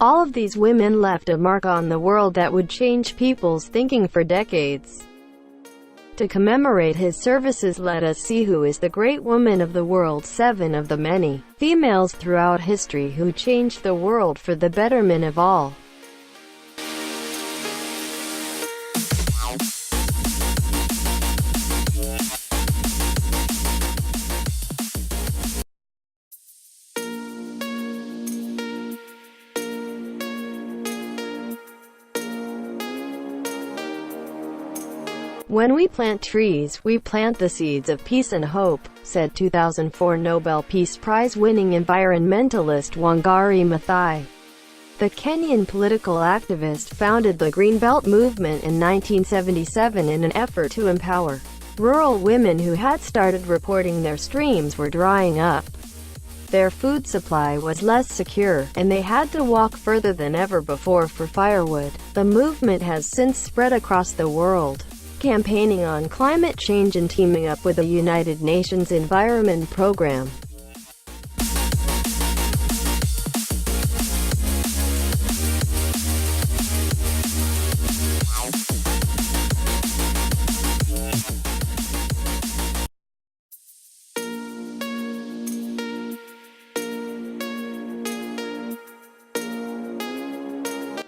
All of these women left a mark on the world that would change people's thinking for decades. To commemorate his services, let us see who is the great woman of the world. 7 of the many females throughout history who changed the world for the betterment of all. "When we plant trees, we plant the seeds of peace and hope," said 2004 Nobel Peace Prize-winning environmentalist Wangari Maathai. The Kenyan political activist founded the Green Belt movement in 1977 in an effort to empower rural women who had started reporting their streams were drying up. Their food supply was less secure, and they had to walk further than ever before for firewood. The movement has since spread across the world, campaigning on climate change and teaming up with the United Nations Environment Program.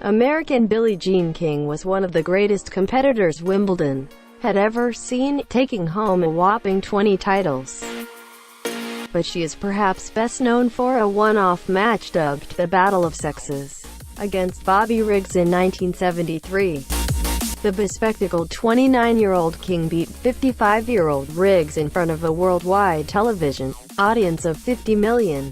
American Billie Jean King was one of the greatest competitors Wimbledon had ever seen, taking home a whopping 20 titles. But she is perhaps best known for a one-off match dubbed the Battle of Sexes against Bobby Riggs in 1973. The bespectacled 29-year-old King beat 55-year-old Riggs in front of a worldwide television audience of 50 million.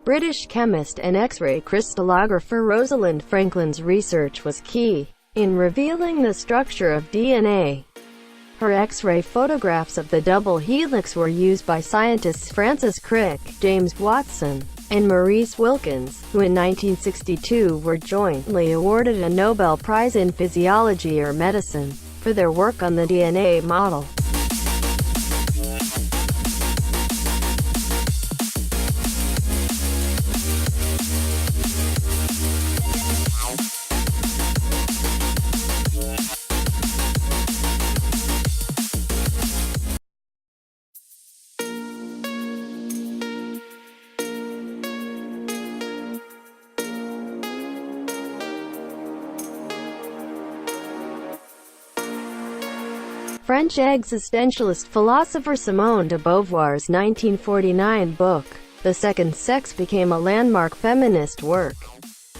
British chemist and X-ray crystallographer Rosalind Franklin's research was key in revealing the structure of DNA. Her X-ray photographs of the double helix were used by scientists Francis Crick, James Watson, and Maurice Wilkins, who in 1962 were jointly awarded a Nobel Prize in Physiology or Medicine for their work on the DNA model. French existentialist philosopher Simone de Beauvoir's 1949 book, The Second Sex, became a landmark feminist work.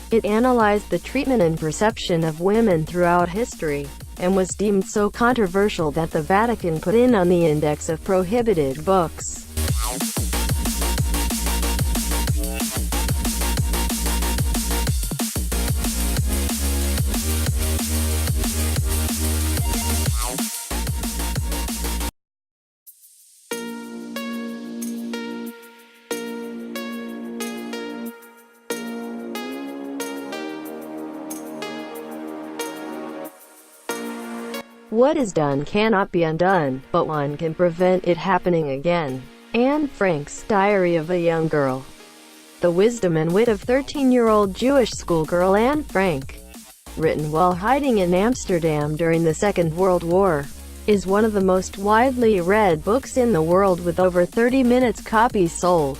It analyzed the treatment and perception of women throughout history, and was deemed so controversial that the Vatican put it on the index of prohibited books. What is done cannot be undone, but one can prevent it happening again. Anne Frank's Diary of a Young Girl. The wisdom and wit of 13-year-old Jewish schoolgirl Anne Frank, written while hiding in Amsterdam during the Second World War, is one of the most widely read books in the world, with over 30 million copies sold.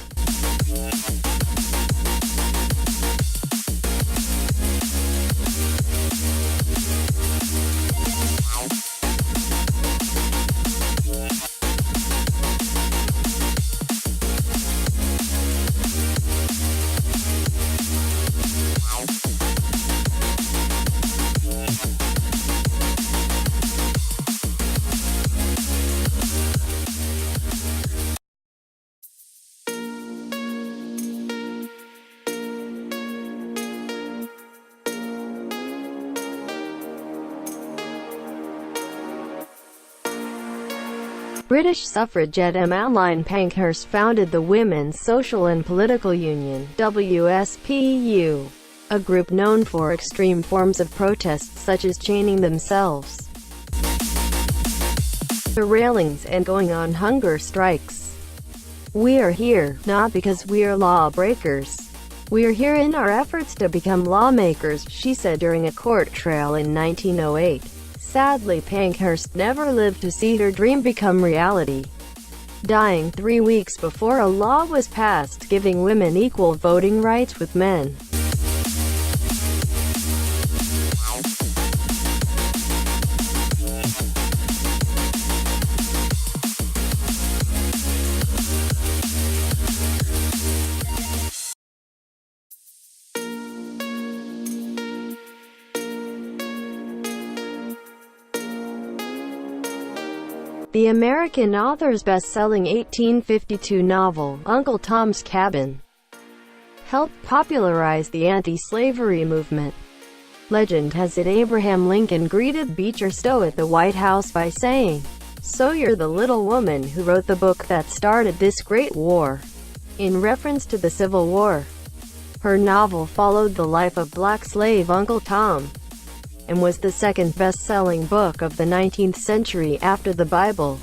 British suffragette Emmeline Pankhurst founded the Women's Social and Political Union, WSPU, a group known for extreme forms of protest such as chaining themselves to railings and going on hunger strikes. "We are here, not because we are lawbreakers. We are here in our efforts to become lawmakers," she said during a court trial in 1908. Sadly, Pankhurst never lived to see her dream become reality, dying 3 weeks before a law was passed giving women equal voting rights with men. The American author's best-selling 1852 novel, Uncle Tom's Cabin, helped popularize the anti-slavery movement. Legend has it Abraham Lincoln greeted Beecher Stowe at the White House by saying, "So you're the little woman who wrote the book that started this great war," in reference to the Civil War. Her novel followed the life of black slave Uncle Tom, and was the second best-selling book of the 19th century after the Bible.